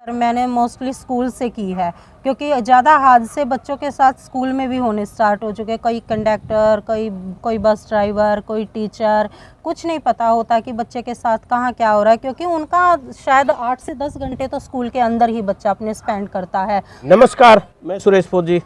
मैंने mostly school से की है, क्योंकि ज़्यादा हादसे बच्चों के साथ स्कूल में भी होने स्टार्ट हो चुके हैं। कोई कंडक्टर, कोई बस ड्राइवर, कोई टीचर, कुछ नहीं पता होता कि बच्चे के साथ कहाँ क्या हो रहा है, क्योंकि उनका शायद 8 से 10 घंटे तो स्कूल के अंदर ही बच्चा अपने स्पेंड करता है। नमस्कार, मैं सुरेश फौजी।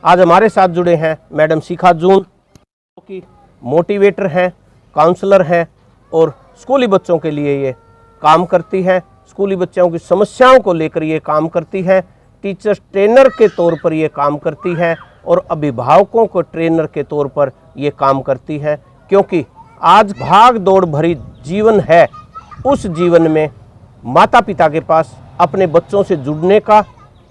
आज हमारे साथ जुड़े हैं मैडम शिखा जून, जो कि मोटिवेटर हैं, काउंसलर हैं और स्कूली बच्चों के लिए ये काम करती हैं। स्कूली बच्चों की समस्याओं को लेकर ये काम करती हैं। टीचर ट्रेनर के तौर पर ये काम करती हैं और अभिभावकों को ट्रेनर के तौर पर ये काम करती हैं, क्योंकि आज भाग दौड़ भरी जीवन है। उस जीवन में माता पिता के पास अपने बच्चों से जुड़ने का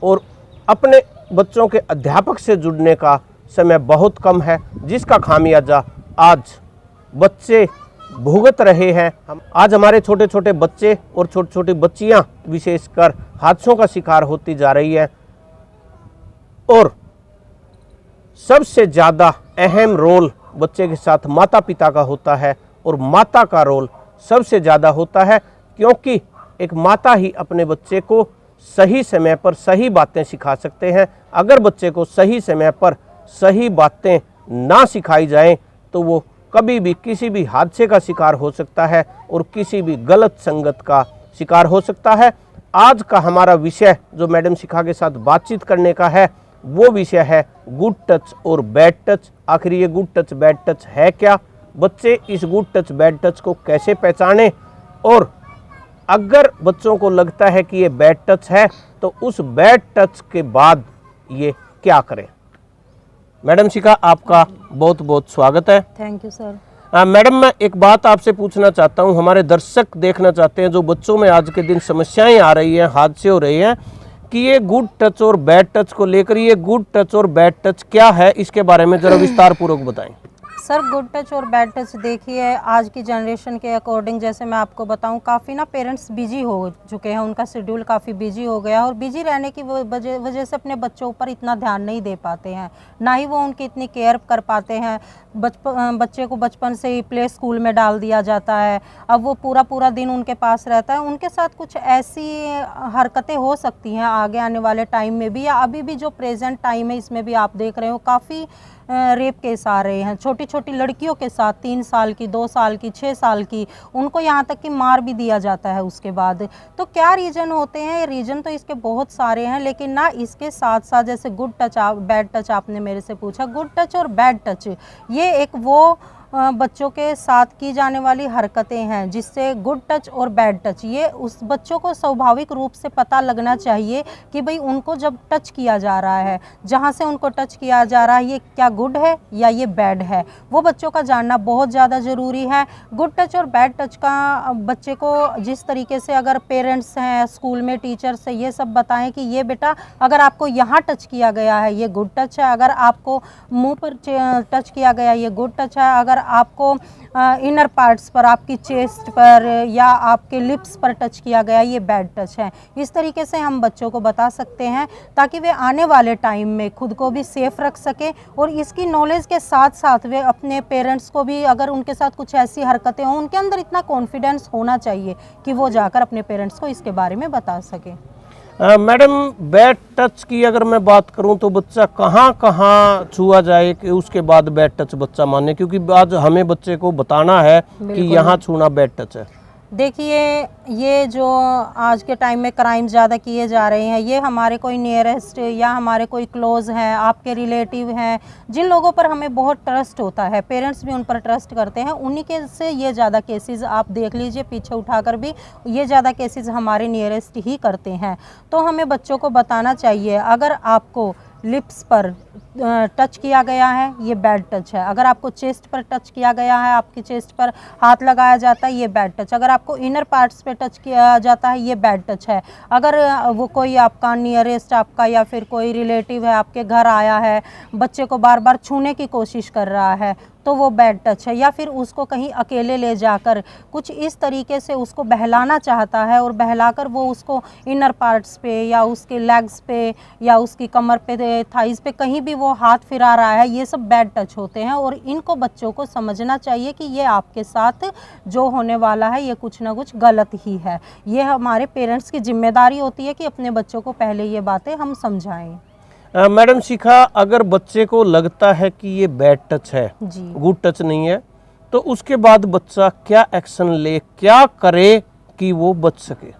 और अपने बच्चों के अध्यापक से जुड़ने का समय बहुत कम है, जिसका खामियाजा आज बच्चे भुगत रहे हैं। आज हमारे छोटे छोटे बच्चे और छोटी छोटी बच्चियां विशेषकर हादसों का शिकार होती जा रही है और सबसे ज़्यादा अहम रोल बच्चे के साथ माता पिता का होता है और माता का रोल सबसे ज़्यादा होता है, क्योंकि एक माता ही अपने बच्चे को सही समय पर सही बातें सिखा सकते हैं। अगर बच्चे को सही समय पर सही बातें ना सिखाई जाएं तो वो कभी भी किसी भी हादसे का शिकार हो सकता है और किसी भी गलत संगत का शिकार हो सकता है। आज का हमारा विषय जो मैडम शिखा के साथ बातचीत करने का है, वो विषय है गुड टच और बैड टच। आखिर ये गुड टच बैड टच है क्या, बच्चे इस गुड टच बैड टच को कैसे पहचानें, और अगर बच्चों को लगता है कि ये बैड टच है तो उस बैड टच के बाद ये क्या करें। मैडम शिखा, आपका बहुत बहुत स्वागत है। Thank you sir. मैडम, मैं एक बात आपसे पूछना चाहता हूं। हमारे दर्शक देखना चाहते हैं, जो बच्चों में आज के दिन समस्याएं आ रही हैं, हादसे हो रहे हैं, कि ये गुड टच और बैड टच को लेकर, ये गुड टच और बैड टच क्या है, इसके बारे में जरा विस्तार पूर्वक बताएं। सर, गुड टच और बैड टच देखिए, आज की जनरेशन के अकॉर्डिंग जैसे मैं आपको बताऊं, काफ़ी ना पेरेंट्स बिजी हो चुके हैं, उनका शेड्यूल काफ़ी बिजी हो गया और बिजी रहने की वजह से अपने बच्चों पर इतना ध्यान नहीं दे पाते हैं, ना ही वो उनकी इतनी केयर कर पाते हैं। बच्चे को बचपन से ही प्ले स्कूल में डाल दिया जाता है, अब वो पूरा पूरा दिन उनके पास रहता है। उनके साथ कुछ ऐसी हरकतें हो सकती हैं आगे आने वाले टाइम में भी, या अभी भी जो प्रेजेंट टाइम है इसमें भी आप देख रहे हो काफ़ी रेप केस आ रहे हैं छोटी छोटी लड़कियों के साथ, 3 साल की, 2 साल की, 6 साल की, उनको यहाँ तक कि मार भी दिया जाता है उसके बाद। तो क्या रीज़न होते हैं? रीज़न तो इसके बहुत सारे हैं, लेकिन ना इसके साथ साथ जैसे गुड टच, बैड टच आपने मेरे से पूछा, गुड टच और बैड टच ये एक वो बच्चों के साथ की जाने वाली हरकतें हैं जिससे गुड टच और बैड टच, ये उस बच्चों को स्वाभाविक रूप से पता लगना चाहिए कि भाई उनको जब टच किया जा रहा है, जहाँ से उनको टच किया जा रहा है, ये क्या गुड है या ये बैड है, वो बच्चों का जानना बहुत ज़्यादा ज़रूरी है। गुड टच और बैड टच का बच्चे को जिस तरीके से अगर पेरेंट्स हैं, स्कूल में टीचर से ये सब बताएं कि ये बेटा अगर आपको यहाँ टच किया गया है ये गुड टच है, अगर आपको मुँह पर टच किया गया ये गुड टच है, अगर आपको इनर पार्ट्स पर, आपकी चेस्ट पर या आपके लिप्स पर टच किया गया ये बैड टच है। इस तरीके से हम बच्चों को बता सकते हैं ताकि वे आने वाले टाइम में खुद को भी सेफ रख सकें और इसकी नॉलेज के साथ साथ वे अपने पेरेंट्स को भी, अगर उनके साथ कुछ ऐसी हरकतें हों, उनके अंदर इतना कॉन्फिडेंस होना चाहिए कि वो जाकर अपने पेरेंट्स को इसके बारे में बता सकें। मैडम, बैड टच की अगर मैं बात करूं तो बच्चा कहाँ कहाँ छुआ जाए कि उसके बाद बैड टच बच्चा माने, क्योंकि आज हमें बच्चे को बताना है कि यहाँ छूना बैड टच है। देखिए, ये जो आज के टाइम में क्राइम ज़्यादा किए जा रहे हैं, ये हमारे कोई नियरेस्ट या हमारे कोई क्लोज हैं, आपके रिलेटिव हैं, जिन लोगों पर हमें बहुत ट्रस्ट होता है, पेरेंट्स भी उन पर ट्रस्ट करते हैं, उन्हीं के से ये ज़्यादा केसेस आप देख लीजिए, पीछे उठाकर भी ये ज़्यादा केसेस हमारे नियरेस्ट ही करते हैं। तो हमें बच्चों को बताना चाहिए, अगर आपको लिप्स पर टच किया गया है ये बैड टच है, अगर आपको चेस्ट पर टच किया गया है, आपकी चेस्ट पर हाथ लगाया जाता है ये बैड टच, अगर आपको इनर पार्ट्स पे टच किया जाता है ये बैड टच है, अगर वो कोई आपका नियरेस्ट आपका या फिर कोई रिलेटिव है आपके घर आया है, बच्चे को बार बार छूने की कोशिश कर रहा है, तो वो बैड टच है। या फिर उसको कहीं अकेले ले जाकर कुछ इस तरीके से उसको बहलाना चाहता है और बहलाकर वो उसको इनर पार्ट्स पे या उसके लेग्स पे या उसकी कमर पे, थाइस पे कहीं भी वो हाथ फिरा रहा है, ये सब बैड टच होते हैं। और इनको बच्चों को समझना चाहिए कि ये आपके साथ जो होने वाला है ये कुछ ना कुछ गलत ही है। ये हमारे पेरेंट्स की जिम्मेदारी होती है कि अपने बच्चों को पहले ये बातें हम समझाएं। मैडम शिखा, अगर बच्चे को लगता है कि ये बैड टच है, जी गुड टच नहीं है, तो उसके बाद बच्चा क्या एक्शन ले, क्या करे कि वो बच सके?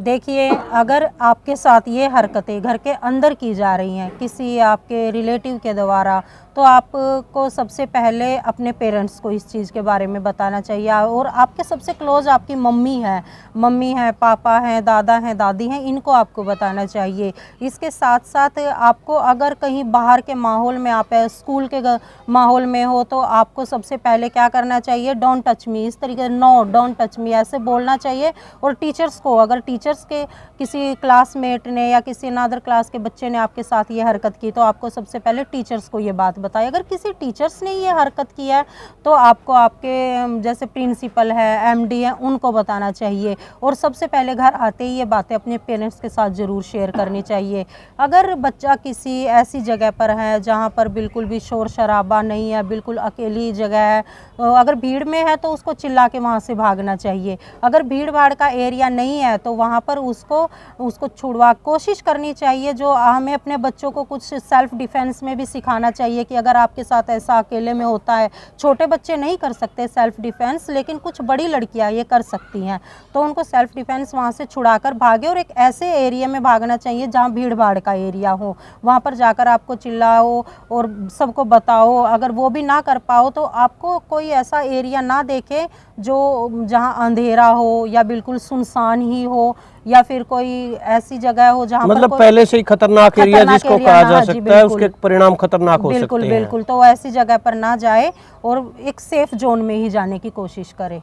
देखिए, अगर आपके साथ ये हरकतें घर के अंदर की जा रही हैं किसी आपके रिलेटिव के द्वारा, तो आपको सबसे पहले अपने पेरेंट्स को इस चीज़ के बारे में बताना चाहिए। और आपके सबसे क्लोज आपकी मम्मी है, पापा हैं, दादा हैं, दादी हैं, इनको आपको बताना चाहिए। इसके साथ साथ आपको अगर कहीं बाहर के माहौल में आप स्कूल के माहौल में हो तो आपको सबसे पहले क्या करना चाहिए, डोंट टच मी, इस तरीके से नो डोंट टच मी ऐसे बोलना चाहिए। और टीचर्स को, अगर टीचर्स के किसी क्लासमेट ने या किसी अनदर क्लास के बच्चे ने आपके साथ ये हरकत की तो आपको सबसे पहले टीचर्स को ये बात बताइए। अगर किसी टीचर्स ने ये हरकत किया है तो आपको आपके जैसे प्रिंसिपल है, एमडी है, उनको बताना चाहिए। और सबसे पहले घर आते ही ये बातें अपने पेरेंट्स के साथ ज़रूर शेयर करनी चाहिए। अगर बच्चा किसी ऐसी जगह पर है जहाँ पर बिल्कुल भी शोर शराबा नहीं है, बिल्कुल अकेली जगह है, अगर भीड़ में है तो उसको चिल्ला के वहाँ से भागना चाहिए। अगर भीड़ भाड़ का एरिया नहीं है तो वहाँ पर उसको छुड़वा कोशिश करनी चाहिए। जो हमें अपने बच्चों को कुछ सेल्फ डिफेंस में भी सिखाना चाहिए कि अगर आपके साथ ऐसा अकेले में होता है, छोटे बच्चे नहीं कर सकते सेल्फ डिफेंस, लेकिन कुछ बड़ी लड़कियां ये कर सकती हैं, तो उनको सेल्फ डिफेंस वहाँ से छुड़ाकर भागे। और एक ऐसे एरिया में भागना चाहिए जहाँ भीड़ भाड़ का एरिया हो, वहाँ पर जाकर आपको चिल्लाओ और सबको बताओ। अगर वो भी ना कर पाओ तो आपको कोई ऐसा एरिया ना देखे जो जहाँ अंधेरा हो या बिल्कुल सुनसान ही हो या फिर कोई ऐसी जगह हो जहाँ मतलब पर पहले से ही खतरनाक एरिया जिसको कहा जा सकता है, उसके परिणाम खतरनाक हो सकते हैं। बिल्कुल बिल्कुल, तो ऐसी जगह पर ना जाए और एक सेफ जोन में ही जाने की कोशिश करे।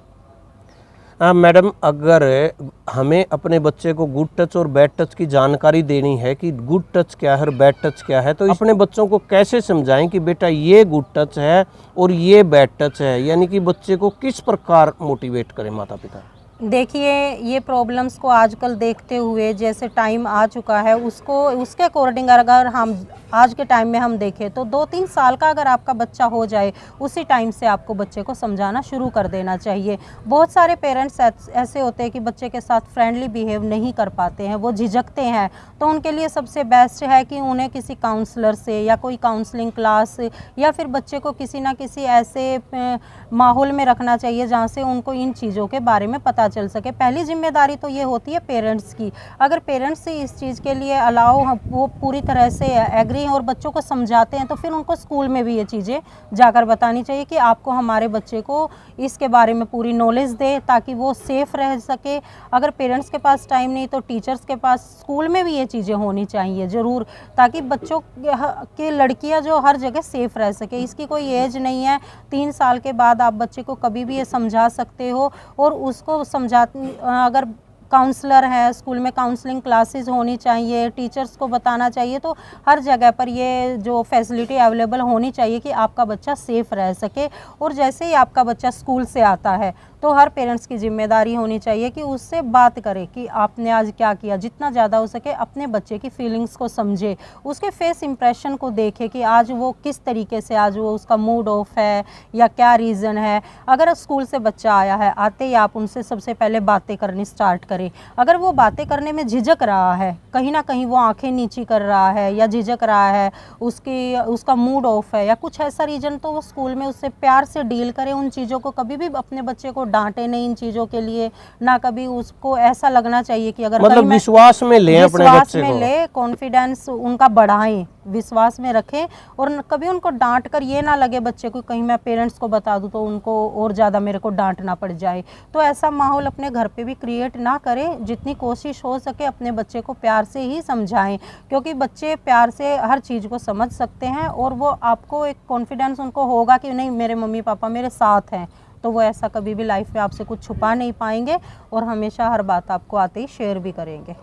मैडम, अगर हमें अपने बच्चे को गुड टच और बैड टच की जानकारी देनी है कि गुड टच क्या है और बैड टच क्या है, तो अपने बच्चों को कैसे समझाएं कि बेटा ये गुड टच है और ये बैड टच है, यानी कि बच्चे को किस प्रकार मोटिवेट करें माता पिता? देखिए, ये प्रॉब्लम्स को आजकल देखते हुए जैसे टाइम आ चुका है उसके अकॉर्डिंग अगर हम आज के टाइम में हम देखें तो 2-3 साल का अगर आपका बच्चा हो जाए उसी टाइम से आपको बच्चे को समझाना शुरू कर देना चाहिए। बहुत सारे पेरेंट्स ऐसे होते हैं कि बच्चे के साथ फ्रेंडली बिहेव नहीं कर पाते हैं, वो झिझकते हैं, तो उनके लिए सबसे बेस्ट है कि उन्हें किसी काउंसलर से या कोई काउंसलिंग क्लास या फिर बच्चे को किसी ना किसी ऐसे माहौल में रखना चाहिए जहाँ से उनको इन चीज़ों के बारे में पता चल सके। पहली जिम्मेदारी तो ये होती है पेरेंट्स की। अगर पेरेंट्स से इस चीज़ के लिए अलाउ वो पूरी तरह से एग्री हैं और बच्चों को समझाते हैं तो फिर उनको स्कूल में भी ये चीज़ें जाकर बतानी चाहिए कि आपको हमारे बच्चे को इसके बारे में पूरी नॉलेज दे ताकि वो सेफ रह सके। अगर पेरेंट्स के पास टाइम नहीं तो टीचर्स के पास स्कूल में भी ये चीज़ें होनी चाहिए ज़रूर, ताकि बच्चों के लड़कियां जो हर जगह सेफ रह सके। इसकी कोई एज नहीं है, 3 साल के बाद आप बच्चे को कभी भी ये समझा सकते हो। और उसको अगर काउंसलर है, स्कूल में काउंसलिंग क्लासेस होनी चाहिए, टीचर्स को बताना चाहिए, तो हर जगह पर ये जो फैसिलिटी अवेलेबल होनी चाहिए कि आपका बच्चा सेफ रह सके। और जैसे ही आपका बच्चा स्कूल से आता है तो हर पेरेंट्स की जिम्मेदारी होनी चाहिए कि उससे बात करें कि आपने आज क्या किया, जितना ज़्यादा हो सके अपने बच्चे की फीलिंग्स को समझे, उसके फेस इंप्रेशन को देखे कि आज वो किस तरीके से, आज वो उसका मूड ऑफ है या क्या रीज़न है। अगर स्कूल से बच्चा आया है, आते ही आप उनसे सबसे पहले बातें करनी स्टार्ट करें। अगर वो बातें करने में झिझक रहा है, कहीं ना कहीं वो आंखें नीची कर रहा है या झिझक रहा है, उसका मूड ऑफ है या कुछ ऐसा रीज़न, तो वो स्कूल में उससे प्यार से डील करें। उन चीज़ों को कभी भी अपने बच्चे को डांटे नहीं इन चीज़ों के लिए, ना कभी उसको ऐसा लगना चाहिए कि अगर मतलब विश्वास में ले, अपने बच्चे को ले, कॉन्फिडेंस उनका बढ़ाएं, विश्वास में रखें। और कभी उनको डांट कर ये ना लगे बच्चे को कहीं मैं पेरेंट्स को बता दूं तो उनको और ज़्यादा मेरे को डांटना पड़ जाए। तो ऐसा माहौल अपने घर पे भी क्रिएट ना करें। जितनी कोशिश हो सके अपने बच्चे को प्यार से ही समझाएं, क्योंकि बच्चे प्यार से हर चीज़ को समझ सकते हैं और वो आपको एक कॉन्फिडेंस उनको होगा कि नहीं मेरे मम्मी पापा मेरे साथ हैं, तो वो ऐसा कभी भी लाइफ में आपसे कुछ छुपा नहीं पाएंगे और हमेशा हर बात आपको आते ही शेयर भी करेंगे।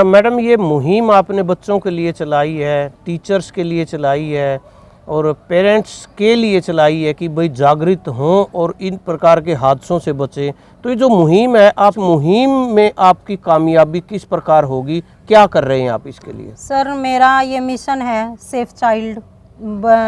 मैडम, ये मुहिम आपने बच्चों के लिए चलाई है, टीचर्स के लिए चलाई है, और पेरेंट्स के लिए चलाई है कि भाई जागृत हों और इन प्रकार के हादसों से बचें। तो ये जो मुहिम है, आप मुहिम में आपकी कामयाबी किस प्रकार होगी, क्या कर रहे हैं आप इसके लिए? सर मेरा ये मिशन है सेफ चाइल्ड,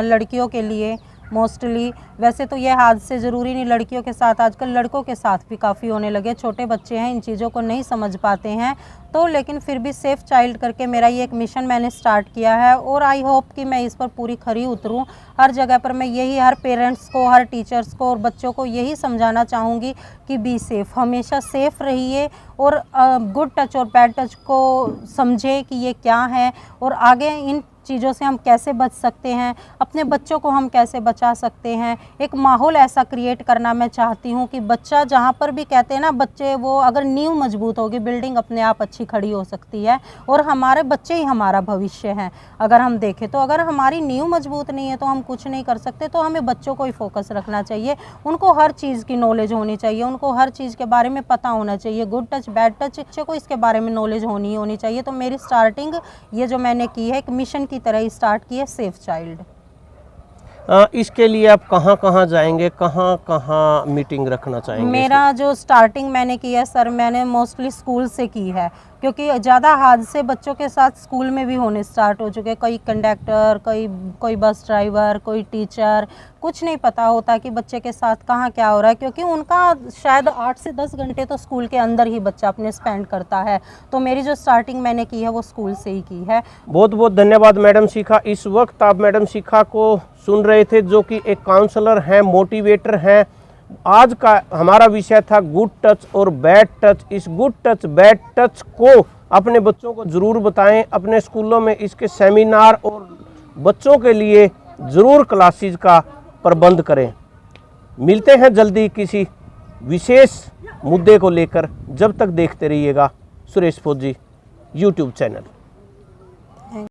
लड़कियों के लिए मोस्टली। वैसे तो ये हादसे ज़रूरी नहीं लड़कियों के साथ, आजकल लड़कों के साथ भी काफ़ी होने लगे। छोटे बच्चे हैं, इन चीज़ों को नहीं समझ पाते हैं, तो लेकिन फिर भी सेफ़ चाइल्ड करके मेरा ये एक मिशन मैंने स्टार्ट किया है और आई होप कि मैं इस पर पूरी खरी उतरूँ। हर जगह पर मैं यही हर पेरेंट्स को, हर टीचर्स को और बच्चों को यही समझाना चाहूँगी कि बी सेफ़, हमेशा सेफ़ रहिए और गुड टच और बैड टच को समझें कि ये क्या है और आगे इन चीज़ों से हम कैसे बच सकते हैं, अपने बच्चों को हम कैसे बचा सकते हैं। एक माहौल ऐसा क्रिएट करना मैं चाहती हूँ कि बच्चा जहाँ पर भी, कहते हैं ना बच्चे, वो अगर नींव मजबूत होगी बिल्डिंग अपने आप अच्छी खड़ी हो सकती है। और हमारे बच्चे ही हमारा भविष्य हैं। अगर हम देखें तो अगर हमारी नींव मजबूत नहीं है तो हम कुछ नहीं कर सकते। तो हमें बच्चों को ही फोकस रखना चाहिए, उनको हर चीज़ की नॉलेज होनी चाहिए, उनको हर चीज़ के बारे में पता होना चाहिए। गुड टच बैड टच, बच्चे को इसके बारे में नॉलेज होनी चाहिए। तो मेरी स्टार्टिंग ये जो मैंने की है एक मिशन की तरह ही स्टार्ट की है, सेफ चाइल्ड। इसके लिए आप कहाँ कहाँ जाएंगे, कहाँ कहाँ मीटिंग रखना चाहेंगे? मेरा जो स्टार्टिंग मैंने की है सर, मैंने मोस्टली स्कूल से की है, क्योंकि ज़्यादा हादसे बच्चों के साथ स्कूल में भी होने स्टार्ट हो चुके। कोई कंडक्टर, कोई बस ड्राइवर, कोई टीचर, कुछ नहीं पता होता कि बच्चे के साथ कहाँ क्या हो रहा है, क्योंकि उनका शायद 8 से 10 घंटे तो स्कूल के अंदर ही बच्चा अपने स्पेंड करता है। तो मेरी जो स्टार्टिंग मैंने की है वो स्कूल से ही की है। बहुत बहुत धन्यवाद मैडम शिखा। इस वक्त आप मैडम शिखा को सुन रहे थे, जो कि एक काउंसलर हैं, मोटिवेटर हैं। आज का हमारा विषय था गुड टच और बैड टच। इस गुड टच बैड टच को अपने बच्चों को ज़रूर बताएं, अपने स्कूलों में इसके सेमिनार और बच्चों के लिए ज़रूर क्लासेस का प्रबंध करें। मिलते हैं जल्दी किसी विशेष मुद्दे को लेकर। जब तक देखते रहिएगा सुरेश फौजी यूट्यूब चैनल।